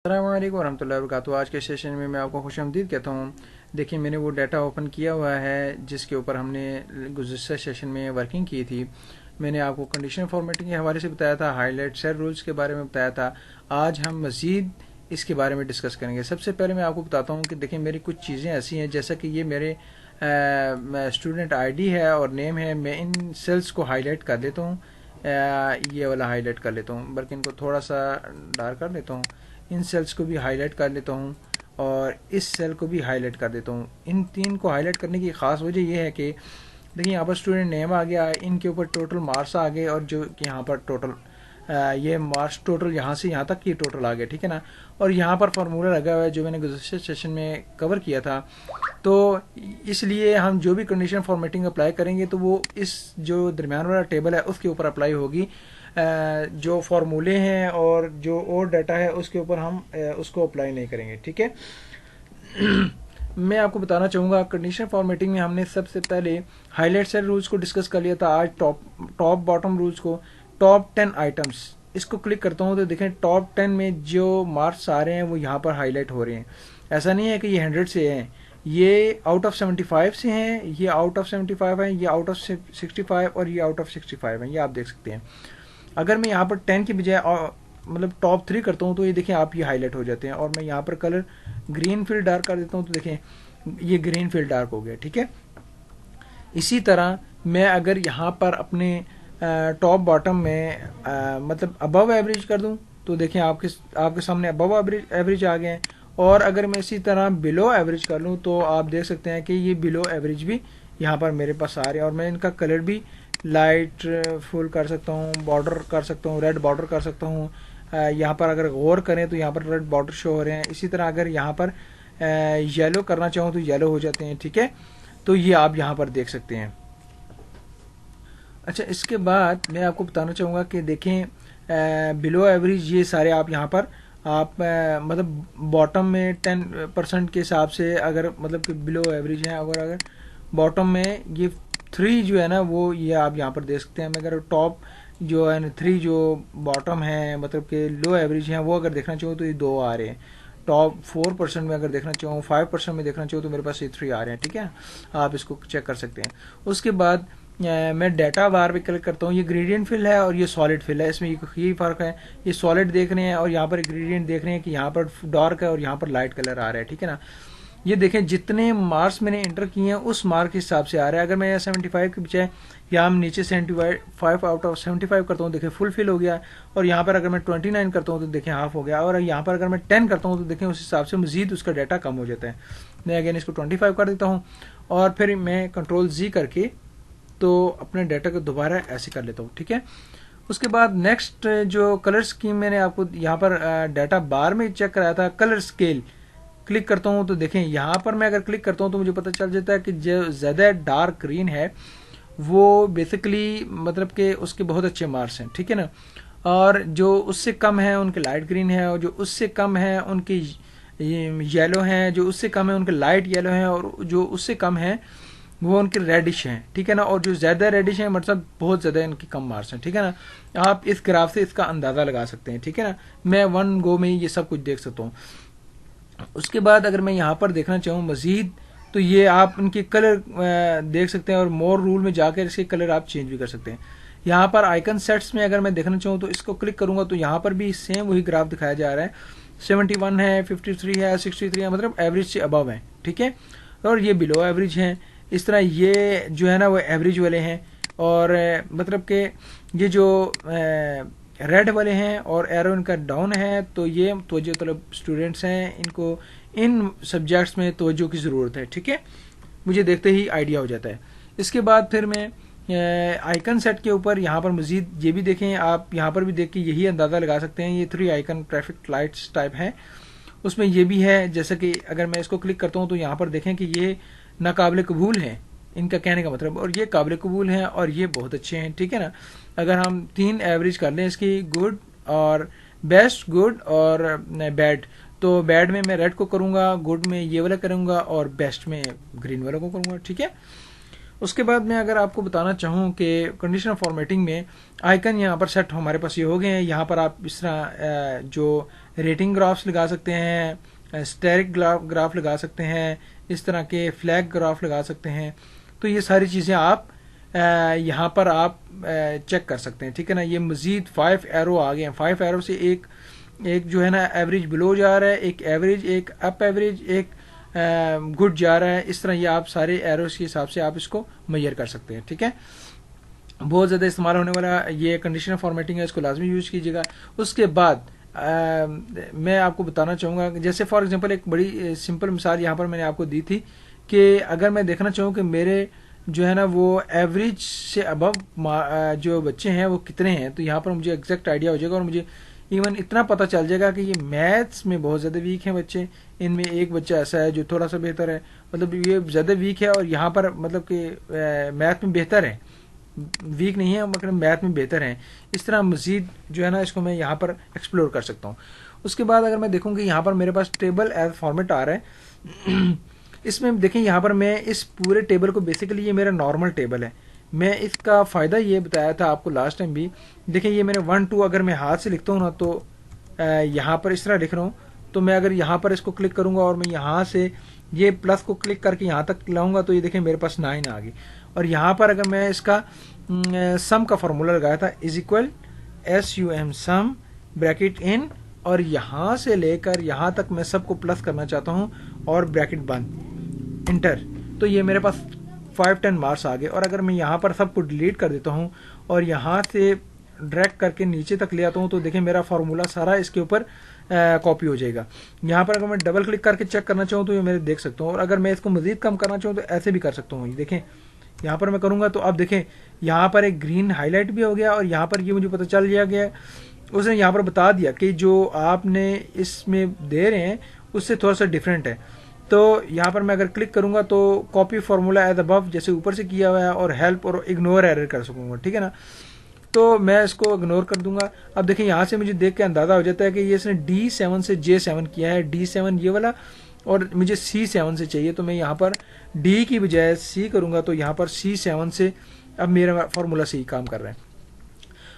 अस्सलाम वालेकुम वरहमतुल्लाहि वबरकातुहू। आज के सेशन में मैं आपको खुशामदीद कहता हूँ। देखिए, मैंने वो डाटा ओपन किया हुआ है जिसके ऊपर हमने गुज़श्ता सेशन में वर्किंग की थी। मैंने आपको कंडीशनल फॉर्मेटिंग के हवाले से बताया था, हाईलाइट सेल रूल्स के बारे में बताया था। आज हम मज़ीद इसके बारे में डिस्कस करेंगे। सबसे पहले मैं आपको बताता हूँ कि देखिए, मेरी कुछ चीज़ें ऐसी हैं, जैसा कि ये मेरे स्टूडेंट आईडी है और नेम है। मैं इन सेल्स को हाईलाइट कर देता हूँ। ये वाला हाईलाइट कर लेता हूँ, बल्कि इनको थोड़ा सा डार्क कर लेता हूँ। इन सेल्स को भी हाईलाइट कर लेता हूँ और इस सेल को भी हाईलाइट कर देता हूँ। इन तीन को हाईलाइट करने की ख़ास वजह यह है कि देखिए, यहाँ पर स्टूडेंट नेम आ गया, इनके ऊपर टोटल मार्क्स आ गए और जो कि यहाँ पर टोटल ये मार्क्स टोटल यहाँ से यहाँ तक की टोटल आ गया, ठीक है ना। और यहाँ पर फार्मूला लगा हुआ है जो मैंने गुज़श्ता सेशन में कवर किया था। तो इसलिए हम जो भी कंडीशन फॉर्मेटिंग अप्लाई करेंगे तो वो इस जो दरमियान वाला टेबल है उसके ऊपर अप्लाई होगी। जो फार्मूले हैं और जो और डाटा है उसके ऊपर हम उसको अप्लाई नहीं करेंगे, ठीक है। मैं आपको बताना चाहूँगा, कंडीशन फॉर्मेटिंग में हमने सबसे पहले हाईलाइट सेल रूल्स को डिस्कस कर लिया था। आज टॉप बॉटम रूल्स को, टॉप 10 आइटम्स, इसको क्लिक करता हूँ तो देखें टॉप 10 में जो मार्क्स आ रहे हैं वो यहाँ पर हाईलाइट हो रहे हैं। ऐसा नहीं है कि ये 100 से हैं, ये आउट ऑफ 75 से हैं, ये आउट ऑफ 75 हैं, ये आउट ऑफ 65 और ये आउट ऑफ 65 हैं। ये आप देख सकते हैं। अगर मैं यहाँ पर 10 की बजाय मतलब टॉप 3 करता हूँ तो ये देखें आप, ये हाईलाइट हो जाते हैं। और मैं यहाँ पर कलर ग्रीन फील्ड डार्क कर देता हूँ तो देखें ये ग्रीन फील्ड डार्क हो गया, ठीक है। इसी तरह मैं अगर यहाँ पर अपने टॉप बॉटम में मतलब अबव एवरेज कर दूँ तो देखें आपके सामने अबव एवरेज आ गए हैं। और अगर मैं इसी तरह बिलो एवरेज कर लूँ तो आप देख सकते हैं कि ये बिलो एवरेज भी यहाँ पर मेरे पास आ रहे हैं। और मैं इनका कलर भी लाइट फुल कर सकता हूँ, बॉर्डर कर सकता हूँ, रेड बॉर्डर कर सकता हूँ। यहाँ पर अगर गौर करें तो यहाँ पर रेड बॉर्डर शो हो रहे हैं। इसी तरह अगर यहाँ पर येलो करना चाहूँ तो येलो हो जाते हैं, ठीक है। तो ये आप यहाँ पर देख सकते हैं। अच्छा, इसके बाद मैं आपको बताना चाहूँगा कि देखें बिलो एवरेज ये सारे आप यहाँ पर आप मतलब बॉटम में 10% के हिसाब से अगर मतलब कि बिलो एवरेज है, अगर बॉटम में ये 3 जो है ना वो ये आप यहाँ पर देख सकते हैं। मैं अगर टॉप जो है ना 3 जो बॉटम है मतलब कि लो एवरेज है वो अगर देखना चाहूँ तो ये 2 आ रहे हैं। टॉप 4% में अगर देखना चाहूँ, 5% में देखना चाहूँ तो मेरे पास ये 3 आ रहे हैं, ठीक है। आप इसको चेक कर सकते हैं। उसके बाद मैं डाटा बार पे क्लिक करता हूँ। ये ग्रेडियंट फिल है और ये सॉलिड फिल है, इसमें यही फ़र्क है। ये सॉलिड देख रहे हैं और यहाँ पर ग्रेडियंट देख रहे हैं कि यहाँ पर डार्क है और यहाँ पर लाइट कलर आ रहा है, ठीक है ना। ये देखें जितने मार्क्स मैंने एंटर किए हैं उस मार्क के हिसाब से आ रहा है। अगर मैं यहाँ 75 के बजाय यहाँ हम नीचे 75 आउट ऑफ 75 करता हूँ, देखें फुल फिल हो गया। और यहाँ पर अगर मैं 29 करता हूँ तो देखें हाफ हो गया। और यहाँ पर अगर मैं 10 करता हूँ तो देखें उस हिसाब से मजीद उसका डाटा कम हो जाता है। मैं अगेन इसको 25 कर देता हूँ और फिर मैं कंट्रोल जी करके तो अपने डाटा को दोबारा ऐसे कर लेता हूँ, ठीक है। उसके बाद नेक्स्ट जो कलर स्कीम मैंने आपको यहाँ पर डाटा बार में चेक कराया था, कलर स्केल क्लिक करता हूँ तो देखें यहाँ पर मैं अगर क्लिक करता हूँ तो मुझे पता चल जाता है कि जो ज़्यादा डार्क ग्रीन है वो बेसिकली मतलब कि उसके बहुत अच्छे मार्क्स हैं, ठीक है ना। और जो उससे कम है उनके लाइट ग्रीन है, और जो उससे कम है उनके येलो हैं, जो उससे कम है उनके लाइट येलो हैं, और जो उससे कम है वो उनके रेडिश हैं, ठीक है ना। और जो ज़्यादा रेडिश हैं मतलब बहुत ज़्यादा इनके कम मार्क्स हैं, ठीक है ना। आप इस ग्राफ से इसका अंदाज़ा लगा सकते हैं, ठीक है ना। मैं वन गो में ये सब कुछ देख सकता हूँ। उसके बाद अगर मैं यहाँ पर देखना चाहूँ मज़ीद तो ये आप इनके कलर देख सकते हैं और मोर रूल में जाकर इसके कलर आप चेंज भी कर सकते हैं। यहाँ पर आइकन सेट्स में अगर मैं देखना चाहूँ तो इसको क्लिक करूँगा तो यहाँ पर भी सेम वही ग्राफ दिखाया जा रहा है। 71 है, 53 है, 63 है, मतलब एवरेज से अबव है, ठीक है। और ये बिलो एवरेज हैं। इस तरह ये जो है ना वो एवरेज वाले हैं। और मतलब कि ये जो रेड वाले हैं और एरो इनका डाउन है तो ये तवज्जो तलब स्टूडेंट्स हैं, इनको इन सब्जेक्ट्स में तवज्जो की ज़रूरत है, ठीक है। मुझे देखते ही आइडिया हो जाता है। इसके बाद फिर मैं आइकन सेट के ऊपर यहाँ पर मजीद ये भी देखें, आप यहाँ पर भी देख के यही अंदाज़ा लगा सकते हैं। ये 3 आइकन ट्रैफिक लाइट्स टाइप हैं, उसमें ये भी है। जैसे कि अगर मैं इसको क्लिक करता हूँ तो यहाँ पर देखें कि ये नाकाबिल कबूल है, इनका कहने का मतलब, और ये काबिल कबूल हैं और ये बहुत अच्छे हैं, ठीक है ना। अगर हम 3 एवरेज कर लें इसकी, गुड और बेस्ट, गुड और बैड, तो बैड में मैं रेड को करूँगा, गुड में ये वाला करूँगा और बेस्ट में ग्रीन वाला को करूँगा, ठीक है। उसके बाद मैं अगर आपको बताना चाहूँ कि कंडीशनल फॉर्मेटिंग में आइकन यहाँ पर सेट हमारे पास ये हो गए हैं। यहाँ पर आप इस तरह जो रेटिंग ग्राफ्स लगा सकते हैं, स्टैटिक ग्राफ लगा सकते हैं, इस तरह के फ्लैग ग्राफ लगा सकते हैं। तो ये सारी चीज़ें आप यहाँ पर आप चेक कर सकते हैं, ठीक है ना। ये मजीद 5 एरो आ गए हैं, 5 एरो से एक जो है ना एवरेज बिलो जा रहा है, एक एवरेज, एक अप एवरेज, एक गुड जा रहा है। इस तरह ये आप सारे एरोज के हिसाब से आप इसको मेजर कर सकते हैं, ठीक है। बहुत ज़्यादा इस्तेमाल होने वाला ये कंडीशनल फॉर्मेटिंग है, इसको लाजमी यूज़ कीजिएगा। उसके बाद मैं आपको बताना चाहूँगा, जैसे फॉर एग्जांपल एक बड़ी सिंपल मिसाल यहाँ पर मैंने आपको दी थी कि अगर मैं देखना चाहूँ कि मेरे जो है ना वो एवरेज से अबव जो बच्चे हैं वो कितने हैं, तो यहाँ पर मुझे एग्जैक्ट आइडिया हो जाएगा और मुझे इवन इतना पता चल जाएगा कि ये मैथ्स में बहुत ज़्यादा वीक हैं बच्चे, इनमें एक बच्चा ऐसा है जो थोड़ा सा बेहतर है, मतलब ये ज़्यादा वीक है, और यहाँ पर मतलब कि मैथ में बेहतर है, वीक नहीं है मगर मैथ में बेहतर हैं। इस तरह मजीद जो है ना इसको मैं यहाँ पर एक्सप्लोर कर सकता हूँ। उसके बाद अगर मैं देखूँ कि यहाँ पर मेरे पास टेबल एज फॉर्मेट आ रहा है, इसमें देखें यहाँ पर मैं इस पूरे टेबल को, बेसिकली ये मेरा नॉर्मल टेबल है। मैं इसका फ़ायदा ये बताया था आपको लास्ट टाइम भी। देखें ये मैंने 1 2 अगर मैं हाथ से लिखता हूँ ना तो यहाँ पर इस तरह लिख रहा हूँ, तो मैं अगर यहाँ पर इसको क्लिक करूँगा और मैं यहाँ से ये प्लस को क्लिक करके यहाँ तक लाऊंगा तो ये देखें मेरे पास 9 आ गई। और यहाँ पर अगर मैं इसका सम का फार्मूला लगाया था, is equal SUM some bracket in, और यहाँ से लेकर यहाँ तक मैं सबको प्लस करना चाहता हूँ और ब्रैकेट बंद, इंटर, तो ये मेरे पास 5-10 मार्क्स आ गए। और अगर मैं यहाँ पर सबको डिलीट कर देता हूँ और यहाँ से ड्रैग करके नीचे तक ले आता हूँ तो देखें मेरा फार्मूला सारा इसके ऊपर कॉपी हो जाएगा। यहाँ पर अगर मैं डबल क्लिक करके चेक करना चाहूँ तो ये मेरे देख सकता हूँ, और अगर मैं इसको मजीद कम करना चाहूँ तो ऐसे भी कर सकता हूँ। देखें यहाँ पर मैं करूँगा तो अब देखें यहाँ पर एक ग्रीन हाईलाइट भी हो गया, और यहाँ पर ये मुझे पता चल गया, उसने यहाँ पर बता दिया कि जो आपने इसमें दे रहे हैं उससे थोड़ा सा डिफरेंट है। तो यहाँ पर मैं अगर क्लिक करूँगा तो कॉपी फार्मूला एज अबव जैसे ऊपर से किया हुआ है, और हेल्प और इग्नोर एरर कर सकूँगा, ठीक है ना। तो मैं इसको इग्नोर कर दूंगा। अब देखिए यहाँ से मुझे देख के अंदाज़ा हो जाता है कि ये इसने D7 से J7 किया है, D7 ये वाला, और मुझे C7 से चाहिए, तो मैं यहाँ पर D की बजाय C करूँगा तो यहाँ पर C7 से अब मेरा फार्मूला सही काम कर रहा है।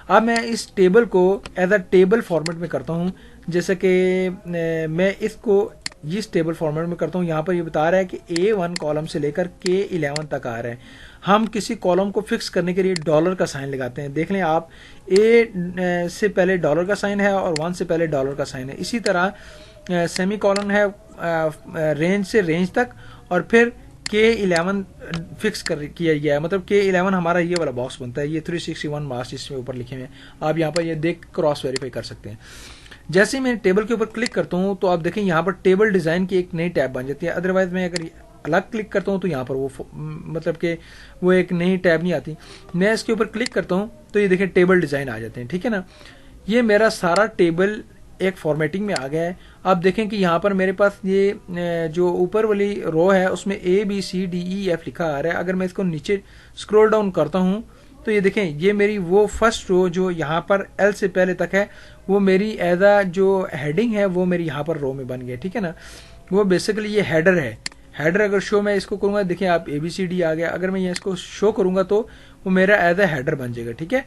अब मैं इस टेबल को एज अ टेबल फॉर्मेट में करता हूँ, जैसे कि मैं इसको इस टेबल फॉर्मेट में करता हूँ। यहाँ पर ये बता रहा है कि A1 कॉलम से लेकर K11 तक आ रहा है। हम किसी कॉलम को फिक्स करने के लिए डॉलर का साइन लगाते हैं। देख लें आप, A से पहले डॉलर का साइन है और 1 से पहले डॉलर का साइन है। इसी तरह सेमी कॉलन है रेंज से रेंज तक, और फिर K11 फिक्स किया गया है, मतलब K11 हमारा ये वाला बॉक्स बनता है। ये 361 मार्क्स इसमें ऊपर लिखे हुए हैं, आप यहाँ पर ये देख क्रॉस वेरीफाई कर सकते हैं। जैसे ही मैं टेबल के ऊपर क्लिक करता हूँ तो आप देखें यहाँ पर टेबल डिज़ाइन की एक नई टैब बन जाती है। अदरवाइज मैं अगर अलग क्लिक करता हूँ तो यहाँ पर वो मतलब कि वो एक नई टैब नहीं आती। मैं इसके ऊपर क्लिक करता हूँ तो ये देखें टेबल डिज़ाइन आ जाते हैं, ठीक है ना। ये मेरा सारा टेबल एक फॉर्मेटिंग में आ गया है। आप देखें कि यहाँ पर मेरे पास ये जो ऊपर वाली रो है उसमें ABCDEF लिखा आ रहा है। अगर मैं इसको नीचे स्क्रॉल डाउन करता हूँ तो ये देखें ये मेरी वो फर्स्ट रो जो यहाँ पर L से पहले तक है, वो मेरी एज अ जो हेडिंग है वो मेरी यहाँ पर रो में बन गई, ठीक है ना। वो बेसिकली ये हेडर है। हेडर अगर शो मैं इसको करूँगा, देखिए आप ABCD आ गया। अगर मैं ये इसको शो करूँगा तो वो मेरा एज अ हेडर बन जाएगा, ठीक है।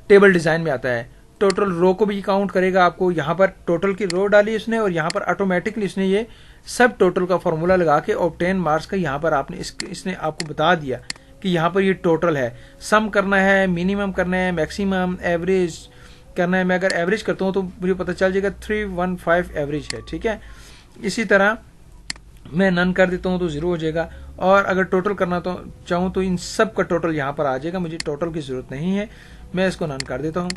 टेबल डिज़ाइन में आता है। टोटल रो को भी काउंट करेगा आपको। यहाँ पर टोटल की रो डाली इसने, और यहाँ पर ऑटोमेटिकली इसने ये सब टोटल का फॉर्मूला लगा के ऑब्टेन मार्क्स का यहाँ पर आपने इसने आपको बता दिया कि यहाँ पर ये टोटल है। सम करना है, मिनिमम करना है, मैक्सिमम, एवरेज करना है। मैं अगर एवरेज करता हूँ तो मुझे पता चल जाएगा 315 एवरेज है, ठीक है। इसी तरह मैं नन कर देता हूँ तो 0 हो जाएगा, और अगर टोटल करना तो चाहूँ तो इन सब का टोटल यहाँ पर आ जाएगा। मुझे टोटल की ज़रूरत नहीं है, मैं इसको नन कर देता हूँ।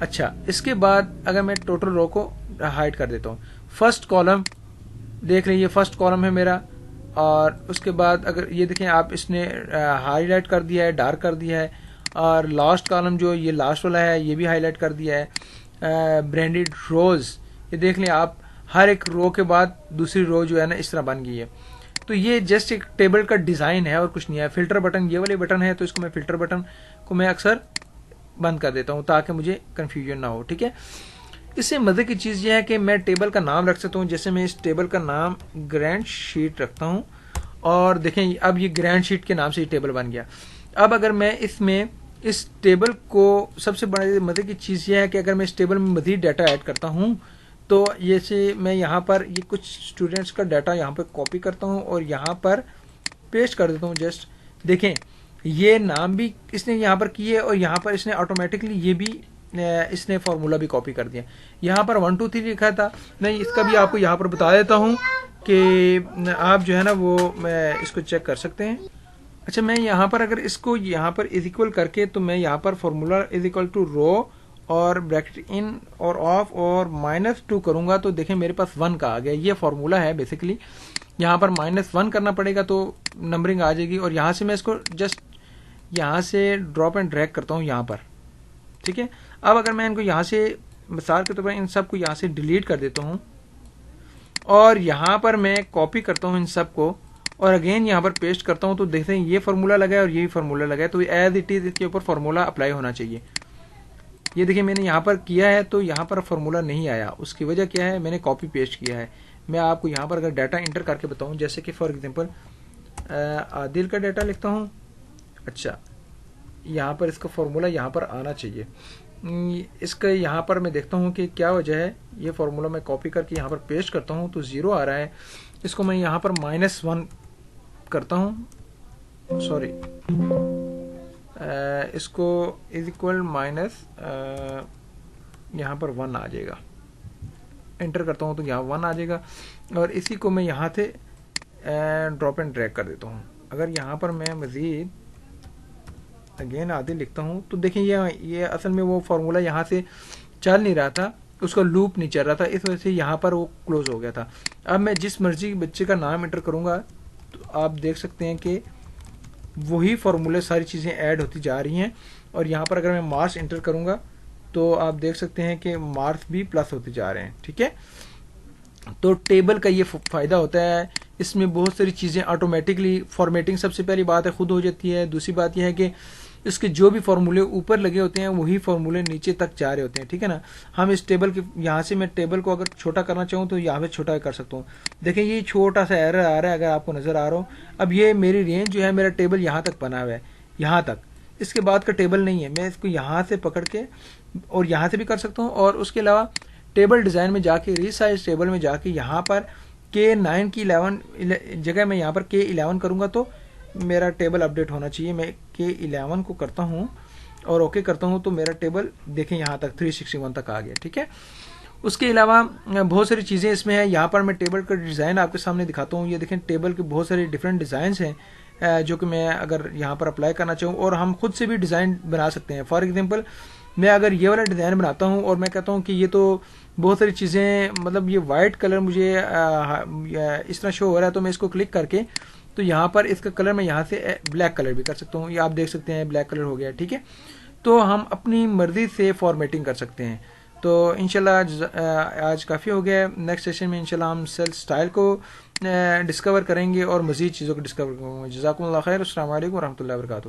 अच्छा, इसके बाद अगर मैं टोटल रो को हाइड कर देता हूँ, फर्स्ट कॉलम देख लीजिए, फर्स्ट कॉलम है मेरा। और उसके बाद अगर ये देखें आप, इसने हाईलाइट कर दिया है, डार्क कर दिया है, और लास्ट कॉलम जो ये लास्ट वाला है ये भी हाईलाइट कर दिया है। ब्रांडेड रोज, ये देख लें आप, हर एक रो के बाद दूसरी रो जो है ना इस तरह बन गई है। तो ये जस्ट एक टेबल का डिज़ाइन है और कुछ नहीं है। फिल्टर बटन ये वाले बटन है, तो इसको मैं फिल्टर बटन को मैं अक्सर बंद कर देता हूँ ताकि मुझे कन्फ्यूजन ना हो, ठीक है। इससे मज़े की चीज़ ये है कि मैं टेबल का नाम रख सकता हूँ। जैसे मैं इस टेबल का नाम ग्रैंड शीट रखता हूँ, और देखें अब ये ग्रैंड शीट के नाम से ये टेबल बन गया। अब अगर मैं इसमें इस टेबल को, सबसे बड़ी मज़े की चीज़ ये है कि अगर मैं इस टेबल में मज़ीद डाटा ऐड करता हूँ तो ये से मैं यहाँ पर ये कुछ स्टूडेंट्स का डाटा यहाँ पर कॉपी करता हूँ और यहाँ पर पेस्ट कर देता हूँ। जस्ट देखें, ये नाम भी इसने यहाँ पर किए और यहाँ पर इसने ऑटोमेटिकली ये भी इसने फार्मूला भी कॉपी कर दिया। यहाँ पर 1 2 3 लिखा था, मैं इसका भी आपको यहाँ पर बता देता हूँ कि आप जो है ना वो मैं इसको चेक कर सकते हैं। अच्छा, मैं यहाँ पर अगर इसको यहाँ पर इज इक्वल करके, तो मैं यहाँ पर फार्मूला इज इक्वल टू रो और ब्रैकेट इन और ऑफ और -2 करूँगा, तो देखें मेरे पास 1 का आ गया। ये फार्मूला है बेसिकली। यहाँ पर -1 करना पड़ेगा तो नंबरिंग आ जाएगी, और यहाँ से मैं इसको जस्ट यहाँ से ड्रॉप एंड ड्रैग करता हूँ यहाँ पर, ठीक है। अब अगर मैं इनको यहाँ से मिसाल के तौर पर इन सब को यहाँ से डिलीट कर देता हूँ और यहाँ पर मैं कॉपी करता हूँ इन सब को और अगेन यहाँ पर पेस्ट करता हूँ, तो देखते हैं ये फार्मूला लगा है और ये फार्मूला लगा है, तो एज इट इज इसके ऊपर फार्मूला अप्लाई होना चाहिए। ये देखिए मैंने यहाँ पर किया है तो यहाँ पर फार्मूला नहीं आया, उसकी वजह क्या है, मैंने कॉपी पेस्ट किया है। मैं आपको यहाँ पर अगर डाटा इंटर करके बताऊँ, जैसे कि फॉर एग्जांपल आदिल का डाटा लिखता हूँ। अच्छा, यहाँ पर इसका फार्मूला यहाँ पर आना चाहिए। इसका यहाँ पर मैं देखता हूँ कि क्या वजह है। ये फार्मूला मैं कॉपी करके यहाँ पर पेस्ट करता हूँ तो 0 आ रहा है। इसको मैं यहाँ पर -1 करता हूँ, सॉरी इसको इज इक्वल माइनस यहाँ पर 1 आ जाएगा। एंटर करता हूँ तो यहाँ 1 आ जाएगा और इसी को मैं यहाँ से ड्रॉप एंड ड्रैग कर देता हूँ। अगर यहाँ पर मैं मज़ीद अगेन आदि लिखता हूँ तो देखिए ये असल में वो फार्मूला यहाँ से चल नहीं रहा था, उसका लूप नहीं चल रहा था, इस वजह से यहाँ पर वो क्लोज हो गया था। अब मैं जिस मर्जी बच्चे का नाम एंटर करूँगा तो आप देख सकते हैं कि वही फार्मूले सारी चीज़ें ऐड होती जा रही हैं। और यहाँ पर अगर मैं मार्क्स एंटर करूँगा तो आप देख सकते हैं कि मार्क्स भी प्लस होते जा रहे हैं, ठीक है। तो टेबल का ये फ़ायदा होता है, इसमें बहुत सारी चीज़ें ऑटोमेटिकली फॉर्मेटिंग सबसे पहली बात है खुद हो जाती है। दूसरी बात यह है कि इसके जो भी फार्मूले ऊपर लगे होते हैं वही फार्मूले नीचे तक जा रहे होते हैं, ठीक है ना। हम इस टेबल के यहाँ से मैं टेबल को अगर छोटा करना चाहूँ तो यहाँ पे छोटा कर सकता हूँ। देखें ये छोटा सा एरर आ रहा है, अगर आपको नज़र आ रहा हो। अब ये मेरी रेंज जो है, मेरा टेबल यहाँ तक बना हुआ है, यहाँ तक, इसके बाद का टेबल नहीं है। मैं इसको यहाँ से पकड़ के और यहाँ से भी कर सकता हूँ। और उसके अलावा टेबल डिज़ाइन में जाके रीसाइज टेबल में जाके यहाँ पर K9 की 11 जगह मैं यहाँ पर K11 करूँगा तो मेरा टेबल अपडेट होना चाहिए। मैं K11 को करता हूँ और ओके करता हूँ तो मेरा टेबल देखें यहाँ तक 361 तक आ गया, ठीक है। उसके अलावा बहुत सारी चीज़ें इसमें है। यहाँ पर मैं टेबल का डिज़ाइन आपके सामने दिखाता हूँ। ये देखें टेबल के बहुत सारे डिफरेंट डिज़ाइंस हैं जो कि मैं अगर यहाँ पर अप्लाई करना चाहूँ, और हम खुद से भी डिज़ाइन बना सकते हैं। फॉर एग्जांपल मैं अगर ये वाला डिज़ाइन बनाता हूँ और मैं कहता हूँ कि ये तो बहुत सारी चीज़ें, मतलब ये वाइट कलर मुझे इस तरह शो हो रहा है, तो मैं इसको क्लिक करके तो यहाँ पर इसका कलर मैं यहाँ से ब्लैक कलर भी कर सकता हूँ। ये आप देख सकते हैं ब्लैक कलर हो गया, ठीक है। तो हम अपनी मर्ज़ी से फॉर्मेटिंग कर सकते हैं। तो इंशाल्लाह आज काफ़ी हो गया। नेक्स्ट सेशन में इंशाल्लाह हम सेल स्टाइल को डिस्कवर करेंगे और मज़ीद चीज़ों को डिस्कवर करेंगे। जज़ाकुमुल्लाह खैर। अस्सलामु अलैकुम व रहमतुल्लाहि व बरकातुहू।